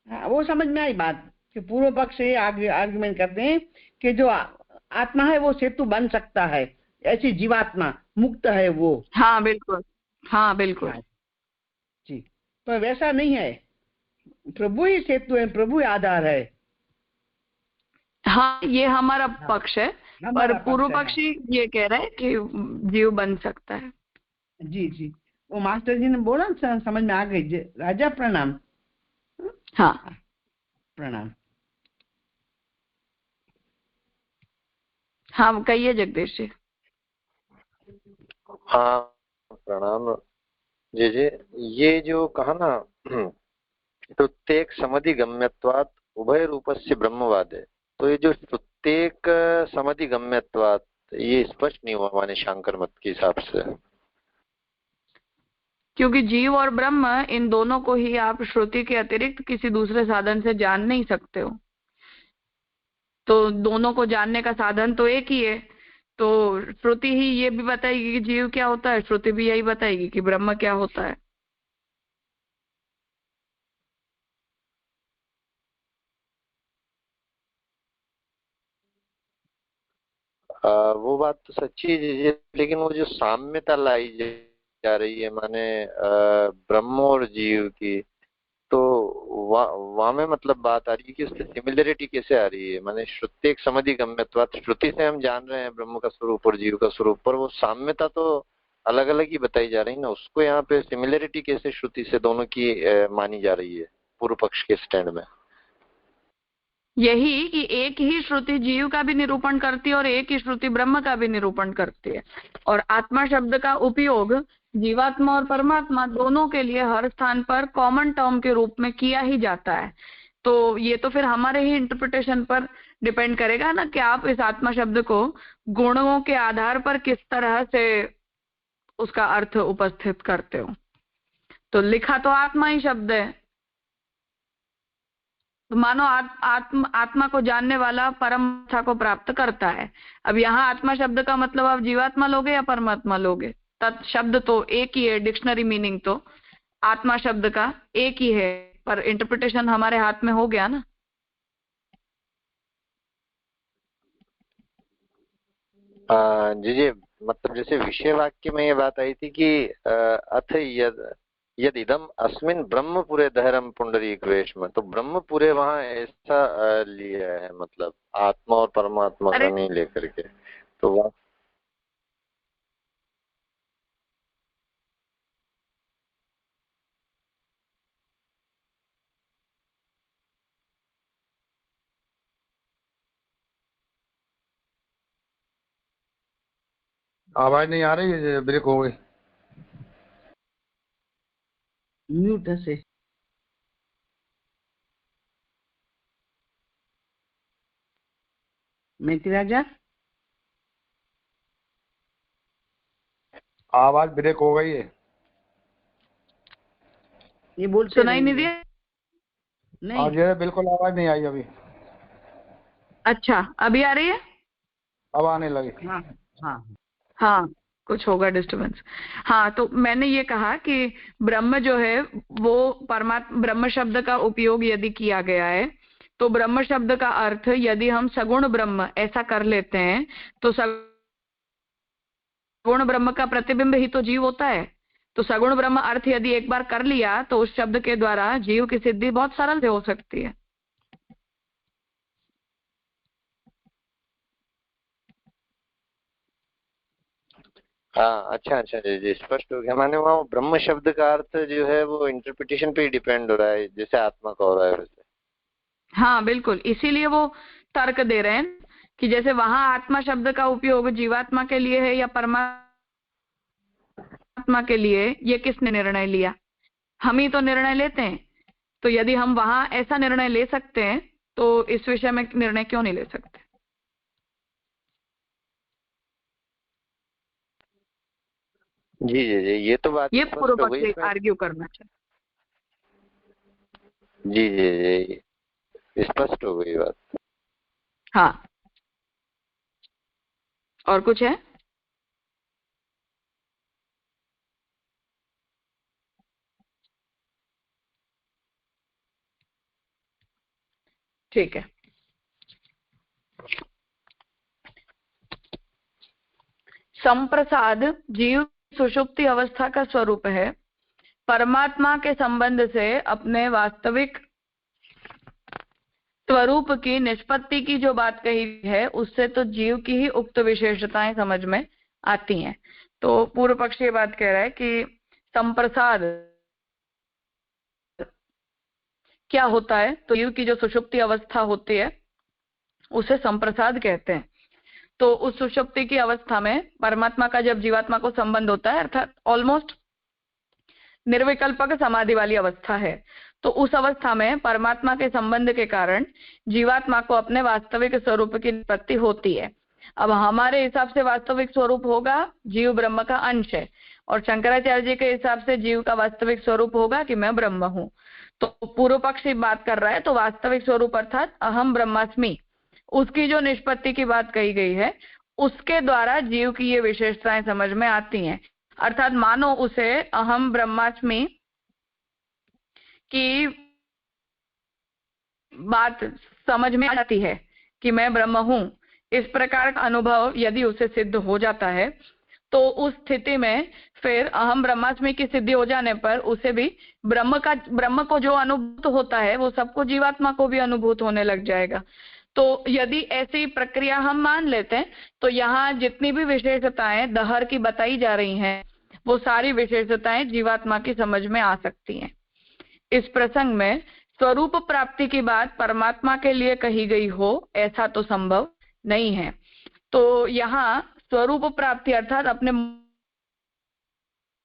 हाँ, वो समझ में आई बात कि पूर्व पक्ष ये आर्गुमेंट करते हैं कि जो आत्मा है वो सेतु बन सकता है, ऐसी जीवात्मा मुक्त है वो। हाँ बिल्कुल, हाँ बिल्कुल। हाँ, जी, पर वैसा नहीं है, प्रभु ही सेतु है, प्रभु ही आधार है। हाँ, ये हमारा पक्ष है, पर पूर्व पक्ष पक्षी ये कह रहा है कि जीव बन सकता है। जी जी, वो मास्टर जी ने बोला समझ में आ गई। राजा प्रणाम। हाँ प्रणाम। हाँ, कहिए जगदीश जी। हाँ प्रणाम जी जी। ये जो कहा ना प्रत्येक समधि गम्यत्वात् उभय रूपस्य ब्रह्मवाद है, तो ये जो प्रत्येक समधि गम्यत्वात् ये स्पष्ट नहीं हुआ माने शंकर मत के हिसाब से, क्योंकि जीव और ब्रह्म इन दोनों को ही आप श्रुति के अतिरिक्त किसी दूसरे साधन से जान नहीं सकते हो। तो दोनों को जानने का साधन तो एक ही है। तो श्रुति ही ये भी बताएगी कि जीव क्या होता है, श्रुति भी यही बताएगी कि ब्रह्म क्या होता है। वो बात तो सच्ची है, लेकिन वो जो साम्यता लाई जा रही है माने ब्रह्म और जीव की, तो वहां में मतलब बात आ रही है कि उससे सिमिलरिटी कैसे आ रही है। माने श्रुति एक समधि गम्यत्वात्, श्रुति से हम जान रहे हैं ब्रह्म का स्वरूप और जीव का स्वरूप, पर वो साम्यता तो अलग अलग ही बताई जा रही है ना। उसको यहाँ पे सिमिलरिटी कैसे श्रुति से दोनों की मानी जा रही है पूर्व पक्ष के स्टैंड में। यही कि एक ही श्रुति जीव का भी निरूपण करती है और एक ही श्रुति ब्रह्म का भी निरूपण करती है। और आत्मा शब्द का उपयोग जीवात्मा और परमात्मा दोनों के लिए हर स्थान पर कॉमन टर्म के रूप में किया ही जाता है। तो ये तो फिर हमारे ही इंटरप्रिटेशन पर डिपेंड करेगा ना कि आप इस आत्मा शब्द को गुणों के आधार पर किस तरह से उसका अर्थ उपस्थित करते हो। तो लिखा तो आत्मा ही शब्द है, तो मानो आत्मा को जानने वाला परम अवस्था को प्राप्त करता है। अब यहाँ आत्मा शब्द का मतलब आप जीवात्मा लोगे या परमात्मा लोगे, शब्द तो एक ही है, डिक्शनरी मीनिंग तो आत्मा शब्द का एक ही है, पर इंटरप्रिटेशन हमारे हाथ में हो गया ना। जी जी, मतलब जैसे विषय वाक्य में ये बात आई थी कि अथ यद इदम अस्मिन ब्रह्मपुरे दहरम पुंडरीक वेश में, तो ब्रह्मपुरे वहां ऐसा लिया है, मतलब आत्मा और परमात्मा का नहीं लेकर के। तो वह आवाज नहीं आ रही है, ब्रेक हो गई। म्यूट हशे। मेथी राजा आवाज ब्रेक हो गई है। ये बोलते सुनाई नहीं रहेंगे। दिया? नहीं ये बिल्कुल आवाज नहीं आई अभी। अच्छा, अभी आ रही है? अब आने लगी। हाँ हाँ हाँ, कुछ होगा डिस्टरबेंस। हाँ, तो मैंने ये कहा कि ब्रह्म जो है वो परमात्मा, ब्रह्म शब्द का उपयोग यदि किया गया है तो ब्रह्म शब्द का अर्थ यदि हम सगुण ब्रह्म ऐसा कर लेते हैं तो सगुण ब्रह्म का प्रतिबिंब ही तो जीव होता है। तो सगुण ब्रह्म अर्थ यदि एक बार कर लिया तो उस शब्द के द्वारा जीव की सिद्धि बहुत सरल से हो सकती है। हाँ, अच्छा अच्छा जी, स्पष्ट हो गया। माने वहाँ ब्रह्म शब्द का अर्थ जो है वो इंटरप्रिटेशन पे ही डिपेंड हो रहा है, जैसे आत्मा का हो रहा है वैसे। हाँ बिल्कुल, इसीलिए वो तर्क दे रहे हैं कि जैसे वहां आत्मा शब्द का उपयोग जीवात्मा के लिए है या परमात्मा के लिए, ये किसने निर्णय लिया? हम ही तो निर्णय लेते हैं। तो यदि हम वहां ऐसा निर्णय ले सकते हैं तो इस विषय में निर्णय क्यों नहीं ले सकते? जी जी जी, ये तो बात ये स्पष्ट पूर्व हो गई पक्ष इसमें। आर्ग्यू करना चाहिए। जी जी जी, स्पष्ट हो गई बात। हाँ, और कुछ है? ठीक है। संप्रसाद जीव सुषुप्ति अवस्था का स्वरूप है। परमात्मा के संबंध से अपने वास्तविक स्वरूप की निष्पत्ति की जो बात कही है उससे तो जीव की ही उक्त विशेषताएं समझ में आती हैं। तो पूर्व पक्ष ये बात कह रहा है कि संप्रसाद क्या होता है, तो जीव की जो सुषुप्ति अवस्था होती है उसे संप्रसाद कहते हैं। तो उस सुषुप्ति की अवस्था में परमात्मा का जब जीवात्मा को संबंध होता है, अर्थात ऑलमोस्ट निर्विकल्पक समाधि वाली अवस्था है, तो उस अवस्था में परमात्मा के संबंध के कारण जीवात्मा को अपने वास्तविक स्वरूप की निष्पत्ति होती है। अब हमारे हिसाब से वास्तविक स्वरूप होगा जीव ब्रह्म का अंश है, और शंकराचार्य जी के हिसाब से जीव का वास्तविक स्वरूप होगा कि मैं ब्रह्म हूँ। तो पूर्व पक्षी बात कर रहा है, तो वास्तविक स्वरूप अर्थात अहम ब्रह्मास्मि, उसकी जो निष्पत्ति की बात कही गई है उसके द्वारा जीव की ये विशेषताएं समझ में आती हैं। अर्थात मानो उसे अहम ब्रह्मास्मि की बात समझ में आ जाती है कि मैं ब्रह्म हूं, इस प्रकार का अनुभव यदि उसे सिद्ध हो जाता है तो उस स्थिति में फिर अहम ब्रह्मास्मि की सिद्धि हो जाने पर उसे भी ब्रह्म को जो अनुभूत होता है वो सबको जीवात्मा को भी अनुभूत होने लग जाएगा। तो यदि ऐसी प्रक्रिया हम मान लेते हैं तो यहाँ जितनी भी विशेषताएं दहर की बताई जा रही हैं वो सारी विशेषताएं जीवात्मा की समझ में आ सकती हैं। इस प्रसंग में स्वरूप प्राप्ति की बात परमात्मा के लिए कही गई हो ऐसा तो संभव नहीं है। तो यहाँ स्वरूप प्राप्ति अर्थात अपने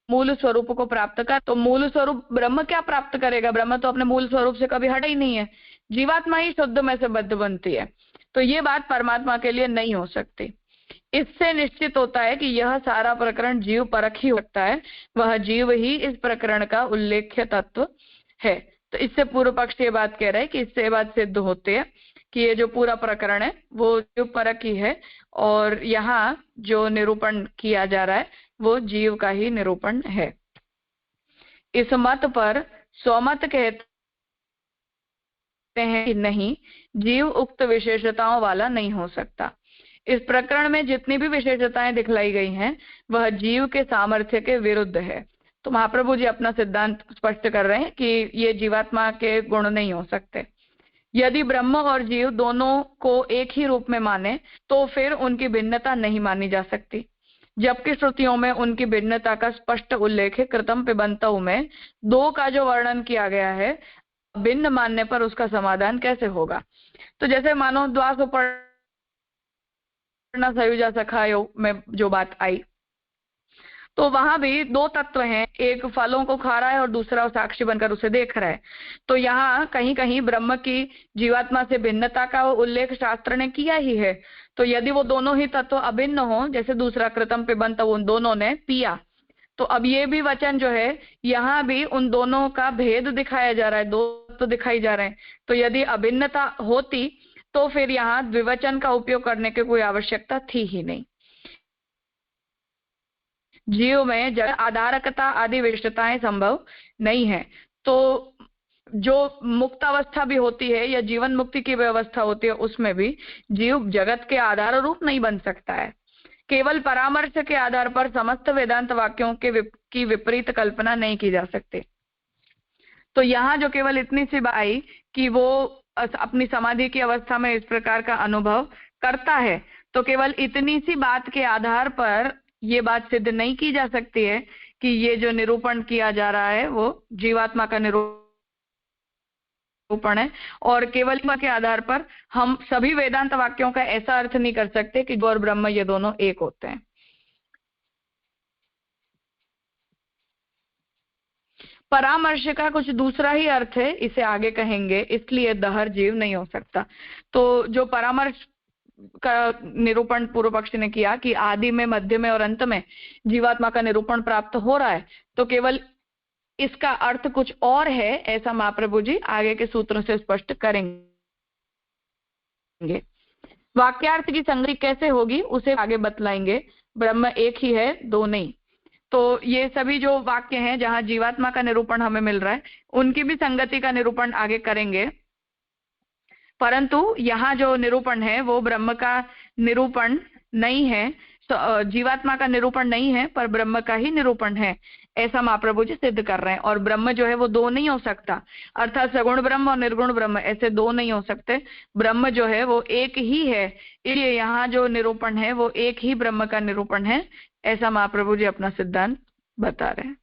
मूल स्वरूप को प्राप्त कर, तो मूल स्वरूप ब्रह्म क्या प्राप्त करेगा? ब्रह्म तो अपने मूल स्वरूप से कभी हटा ही नहीं है, जीवात्मा ही शुद्ध में से बद्ध बनती है। तो ये बात परमात्मा के लिए नहीं हो सकती। इससे निश्चित होता है कि यह सारा प्रकरण जीव परक ही होता है, वह जीव ही इस प्रकरण का उल्लेख्य तत्व है। तो इससे पूर्व पक्ष ये बात कह रहे हैं कि इससे बात सिद्ध होती है कि ये जो पूरा प्रकरण है वो जीव परक ही है, और यहाँ जो निरूपण किया जा रहा है वो जीव का ही निरूपण है। इस मत पर स्वमत कहते हैं कि नहीं, जीव उक्त विशेषताओं वाला नहीं हो सकता। इस प्रकरण में जितनी भी विशेषताएं दिखलाई गई हैं वह जीव के सामर्थ्य के विरुद्ध है। तो महाप्रभु जी अपना सिद्धांत स्पष्ट कर रहे हैं कि ये जीवात्मा के गुण नहीं हो सकते। यदि ब्रह्म और जीव दोनों को एक ही रूप में माने तो फिर उनकी भिन्नता नहीं मानी जा सकती, जबकि श्रुतियों में उनकी भिन्नता का स्पष्ट उल्लेख है। कृतम पिबंतौ में दो का जो वर्णन किया गया है, भिन्न मानने पर उसका समाधान कैसे होगा? तो जैसे मानो द्वासुपर्णा सयुजा सखायो में जो बात आई तो वहां भी दो तत्व हैं, एक फलों को खा रहा है और दूसरा साक्षी बनकर उसे देख रहा है। तो यहाँ कहीं कहीं ब्रह्म की जीवात्मा से भिन्नता का उल्लेख शास्त्र ने किया ही है। तो यदि वो दोनों ही तत्व अभिन्न हो, जैसे दूसरा कृतम पिबंत उन दोनों ने पिया, तो अब ये भी वचन जो है यहाँ भी उन दोनों का भेद दिखाया जा रहा है, दो तत्व दिखाई जा रहे हैं। तो यदि अभिन्नता होती तो फिर यहाँ द्विवचन का उपयोग करने की कोई आवश्यकता थी ही नहीं। जीव में जड़ आधारकता आदि विशिष्टताएं संभव नहीं है। तो जो मुक्त अवस्था भी होती है या जीवन मुक्ति की व्यवस्था होती है, उसमें भी जीव जगत के आधार रूप नहीं बन सकता है। केवल परामर्श के आधार पर समस्त वेदांत वाक्यों की विपरीत कल्पना नहीं की जा सकती। तो यहाँ जो केवल इतनी सी बात आई कि वो अपनी समाधि की अवस्था में इस प्रकार का अनुभव करता है, तो केवल इतनी सी बात के आधार पर ये बात सिद्ध नहीं की जा सकती है कि ये जो निरूपण किया जा रहा है वो जीवात्मा का निरूपण है। और केवल के आधार पर हम सभी वेदांत वाक्यों का ऐसा अर्थ नहीं कर सकते कि गौर ब्रह्म ये दोनों एक होते हैं। परामर्श का कुछ दूसरा ही अर्थ है, इसे आगे कहेंगे, इसलिए दहर जीव नहीं हो सकता। तो जो परामर्श का निरूपण पूर्व पक्षी ने किया कि आदि में, मध्य में और अंत में जीवात्मा का निरूपण प्राप्त हो रहा है, तो केवल इसका अर्थ कुछ और है, ऐसा महाप्रभु जी आगे के सूत्रों से स्पष्ट करेंगे। वाक्यार्थ की संगति कैसे होगी उसे आगे बतलाएंगे। ब्रह्म एक ही है, दो नहीं। तो ये सभी जो वाक्य हैं जहां जीवात्मा का निरूपण हमें मिल रहा है, उनकी भी संगति का निरूपण आगे करेंगे। परंतु यहाँ जो निरूपण है वो ब्रह्म का निरूपण नहीं है, जीवात्मा का निरूपण नहीं है, पर ब्रह्म का ही निरूपण है, ऐसा महाप्रभु जी सिद्ध कर रहे हैं। और ब्रह्म जो है वो दो नहीं हो सकता, अर्थात सगुण ब्रह्म और निर्गुण ब्रह्म ऐसे दो नहीं हो सकते। ब्रह्म जो है वो एक ही है, इसलिए यहाँ जो निरूपण है वो एक ही ब्रह्म का निरूपण है, ऐसा महाप्रभु जी अपना सिद्धांत बता रहे हैं।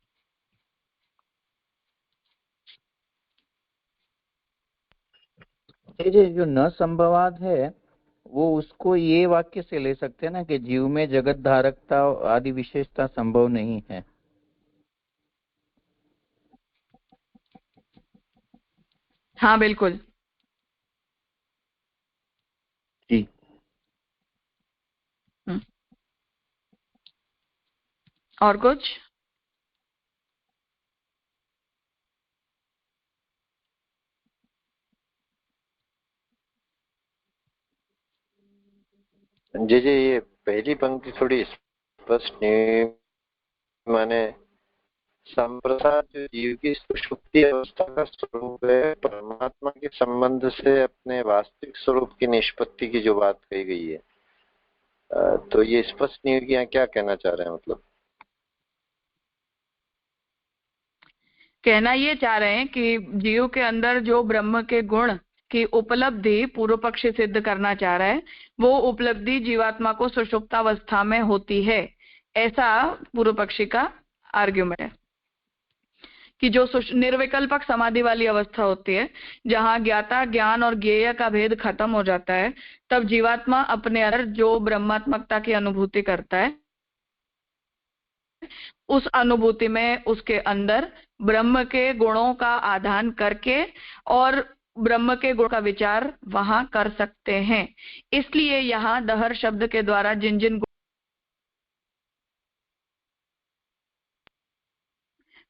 जो न संभवाद है वो उसको ये वाक्य से ले सकते हैं ना कि जीव में जगत धारकता आदि विशेषता संभव नहीं है। हाँ बिल्कुल जी। और कुछ? जी जी, ये पहली पंक्ति थोड़ी स्पष्ट नहीं, माने संप्रसाद जो जीव की सुषुप्ति अवस्था का स्वरूप है, परमात्मा के संबंध से अपने वास्तविक स्वरूप की निष्पत्ति की जो बात कही गई है, तो ये स्पष्ट नहीं कि यहाँ क्या कहना चाह रहे हैं। मतलब कहना ये चाह रहे हैं कि जीव के अंदर जो ब्रह्म के गुण की उपलब्धि पूर्व पक्षी सिद्ध करना चाह रहा है, वो उपलब्धि जीवात्मा को सुषुप्तावस्था में होती है, ऐसा पूर्व पक्षी का आर्ग्यूमेंट है। कि जो निर्विकल्पक समाधि वाली अवस्था होती है, जहां ज्ञाता ज्ञान और ज्ञेय का भेद खत्म हो जाता है, तब जीवात्मा अपने अंदर जो ब्रह्मात्मकता की अनुभूति करता है, उस अनुभूति में उसके अंदर ब्रह्म के गुणों का आधान करके और ब्रह्म के गुण का विचार वहां कर सकते हैं। इसलिए यहाँ दहर शब्द के द्वारा जिन जिन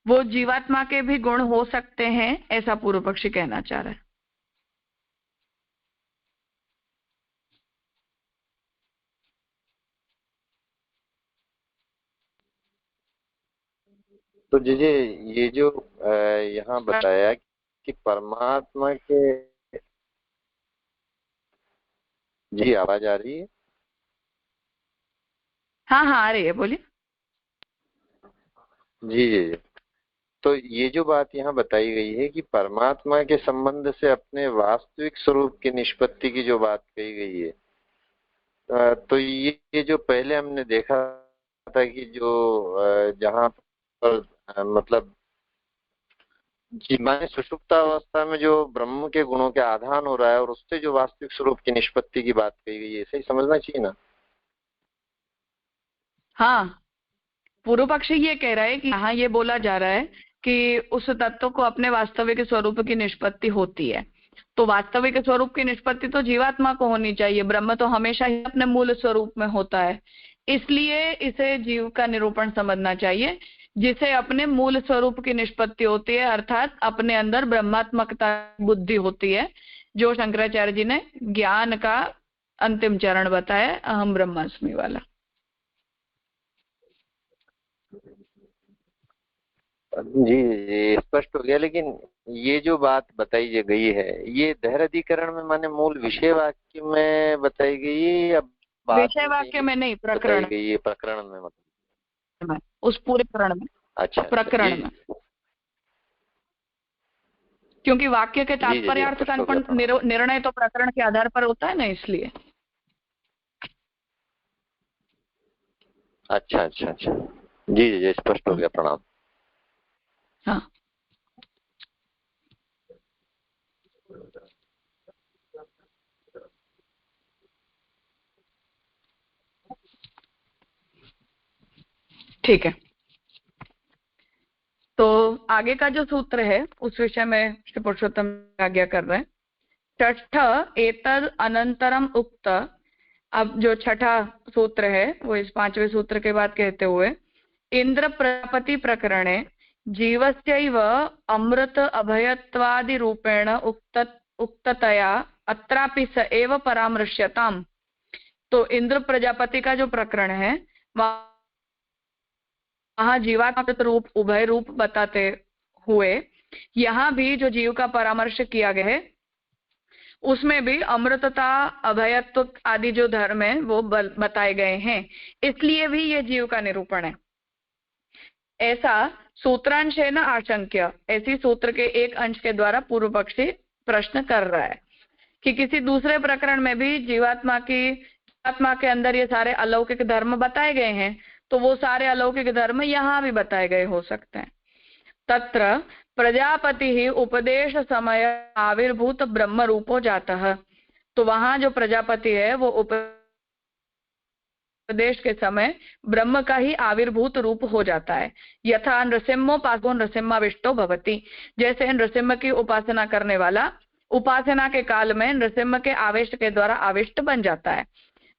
वो जीवात्मा के भी गुण हो सकते हैं, ऐसा पूर्व पक्षी कहना चाह रहा है। तो जी ये जो यहाँ बताया कि परमात्मा के, जी आवाज आ रही है? हाँ हाँ आ रही है, बोलिए। जी जी, तो ये जो बात यहाँ बताई गई है कि परमात्मा के संबंध से अपने वास्तविक स्वरूप की निष्पत्ति की जो बात कही गई है, तो ये जो पहले हमने देखा था कि जो जहाँ पर मतलब माने सुषुप्त अवस्था में जो ब्रह्म के गुणों के आधान हो रहा है और उससे जो वास्तविक स्वरूप की निष्पत्ति की बात कही गई है, सही समझना चाहिए ना? हाँ पूर्व पक्षी ये कह रहा है कि यहाँ ये बोला जा रहा है कि उस तत्व को अपने वास्तविक स्वरूप की निष्पत्ति होती है, तो वास्तविक स्वरूप की निष्पत्ति तो जीवात्मा को होनी चाहिए, ब्रह्म तो हमेशा ही अपने मूल स्वरूप में होता है, इसलिए इसे जीव का निरूपण समझना चाहिए जिसे अपने मूल स्वरूप की निष्पत्ति होती है, अर्थात अपने अंदर ब्रह्मात्मकता बुद्धि होती है, जो शंकराचार्य जी ने ज्ञान का अंतिम चरण बताया, अहम ब्रह्मास्मि वाला। जी जी स्पष्ट हो गया। लेकिन ये जो बात बताई गई है ये धैर्य अधिकरण में माने मूल विषय वाक्य में बताई गई है या विषय वाक्य में नहीं, प्रकरण गई है? प्रकरण में मतलब उस पूरे प्रकरण में। अच्छा, प्रकरण में, क्योंकि वाक्य के तात्पर्यार्थ का निर्णय तो प्रकरण के आधार पर होता है ना, इसलिए। अच्छा अच्छा अच्छा, जी जी स्पष्ट हो गया, प्रणाम। हाँ, ठीक है। तो आगे का जो सूत्र है उस विषय में श्री पुरुषोत्तम आज्ञा कर रहे हैं। षष्ठ एतद अनंतरम उक्त, अब जो छठा सूत्र है वो इस पांचवें सूत्र के बाद कहते हुए, इंद्र प्रजापति प्रकरणे जीवस्यैव अमृत अभयत्वादि रूपेण उक्ततया अत्रापि स एव परामृश्यताम्। तो इंद्र प्रजापति का जो प्रकरण है वहां जीवात्मा रूप उभय रूप बताते हुए यहाँ भी जो जीव का परामर्श किया गया है उसमें भी अमृतता अभयत्व आदि जो धर्म है वो बताए गए हैं, इसलिए भी ये जीव का निरूपण है। ऐसा सूत्रांश है न आशंक्य, ऐसी सूत्र के एक अंश के द्वारा पूर्व पक्षी प्रश्न कर रहा है कि किसी दूसरे प्रकरण में भी जीवात्मा के अंदर ये सारे अलौकिक धर्म बताए गए हैं, तो वो सारे अलौकिक धर्म यहाँ भी बताए गए हो सकते हैं। तत्र प्रजापति ही उपदेश समय आविर्भूत ब्रह्म रूपो जातः, तो वहां जो प्रजापति है वो उपदेश के समय ब्रह्म का ही आविर्भूत रूप हो जाता है। यथा नृसिंहोपासको नृसिंहाविष्टो भवति, जैसे नृसिंह की उपासना करने वाला उपासना के काल में नृसिंह के आवेश के द्वारा आविष्ट बन जाता है।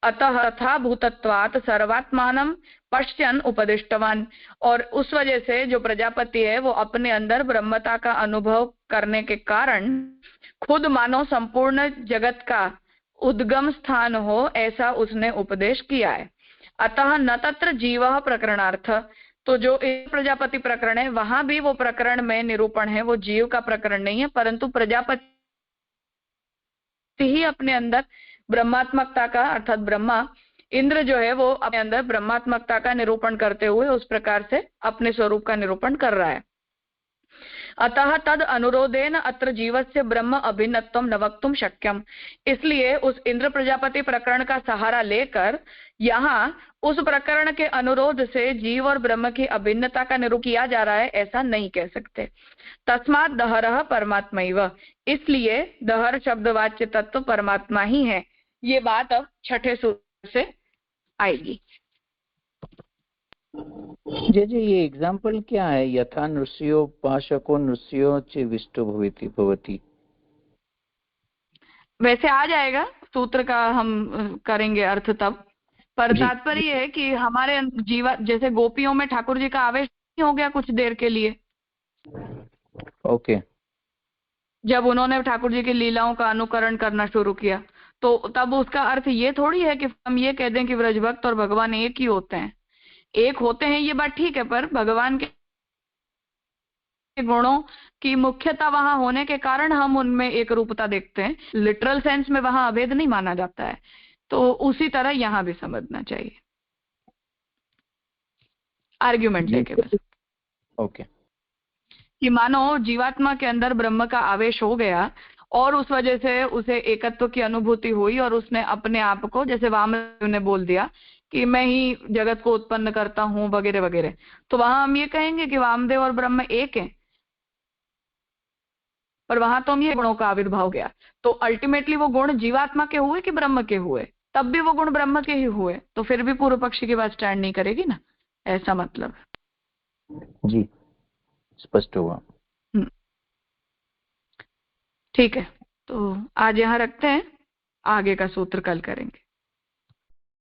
अतः तथा भूतत्वात् सर्वात्मानं पश्यन् उपदिष्टवान, और उस वजह से जो प्रजापति है वो अपने अंदर ब्रह्मता का अनुभव करने के कारण खुद मानो संपूर्ण जगत का उद्गम स्थान हो, ऐसा उसने उपदेश किया है। अतः न तत्र जीवः प्रकरणार्थ, तो जो प्रजापति प्रकरण है वहां भी वो प्रकरण में निरूपण है, वो जीव का प्रकरण नहीं है, परंतु प्रजापति ही अपने अंदर ब्रह्मात्मकता का, अर्थात ब्रह्मा इंद्र जो है वो अपने अंदर ब्रह्मात्मकता का निरूपण करते हुए उस प्रकार से अपने स्वरूप का निरूपण कर रहा है। अतः तद अनुरोधेन अत्र जीवस्य ब्रह्म अभिन्नत्वम न वक्तुम शक्यम, इसलिए उस इंद्र प्रजापति प्रकरण का सहारा लेकर यहाँ उस प्रकरण के अनुरोध से जीव और ब्रह्म की अभिन्नता का निरूपण किया जा रहा है, ऐसा नहीं कह सकते। तस्मात् दहरः परमात्मैव, इसलिए दहर शब्दवाच्य तत्व परमात्मा ही है। ये बात अब छठे सूत्र से आएगी। जी जी, ये एग्जाम्पल क्या है? यथा नृस्योपासको नृस्यो च विष्टो भवति, वैसे आ जाएगा सूत्र का, हम करेंगे अर्थ तब, पर तात्पर्य है कि हमारे जीवा जैसे गोपियों में ठाकुर जी का आवेश हो गया कुछ देर के लिए, ओके, जब उन्होंने ठाकुर जी की लीलाओं का अनुकरण करना शुरू किया, तो तब उसका अर्थ ये थोड़ी है कि हम ये कह दें कि व्रजभक्त और भगवान एक ही होते हैं। एक होते हैं ये बात ठीक है, पर भगवान के गुणों की मुख्यता वहां होने के कारण हम उनमें एक रूपता देखते हैं, लिटरल सेंस में वहां अभेद नहीं माना जाता है। तो उसी तरह यहाँ भी समझना चाहिए आर्ग्यूमेंट लेके बस, ओके, कि मानो जीवात्मा के अंदर ब्रह्म का आवेश हो गया और उस वजह से उसे एकत्व की अनुभूति हुई और उसने अपने आप को, जैसे वामदेव ने बोल दिया कि मैं ही जगत को उत्पन्न करता हूँ वगैरह वगैरह, तो वहां हम ये कहेंगे कि वामदेव और ब्रह्म एक हैं, पर वहां तो हम ये गुणों का आविर्भाव गया, तो अल्टीमेटली वो गुण जीवात्मा के हुए कि ब्रह्म के हुए? तब भी वो गुण ब्रह्म के ही हुए, तो फिर भी पूर्व पक्षी की बात स्टैंड नहीं करेगी ना। ऐसा मतलब। जी, स्पष्ट हुआ। ठीक है, तो आज यहाँ रखते हैं, आगे का सूत्र कल करेंगे।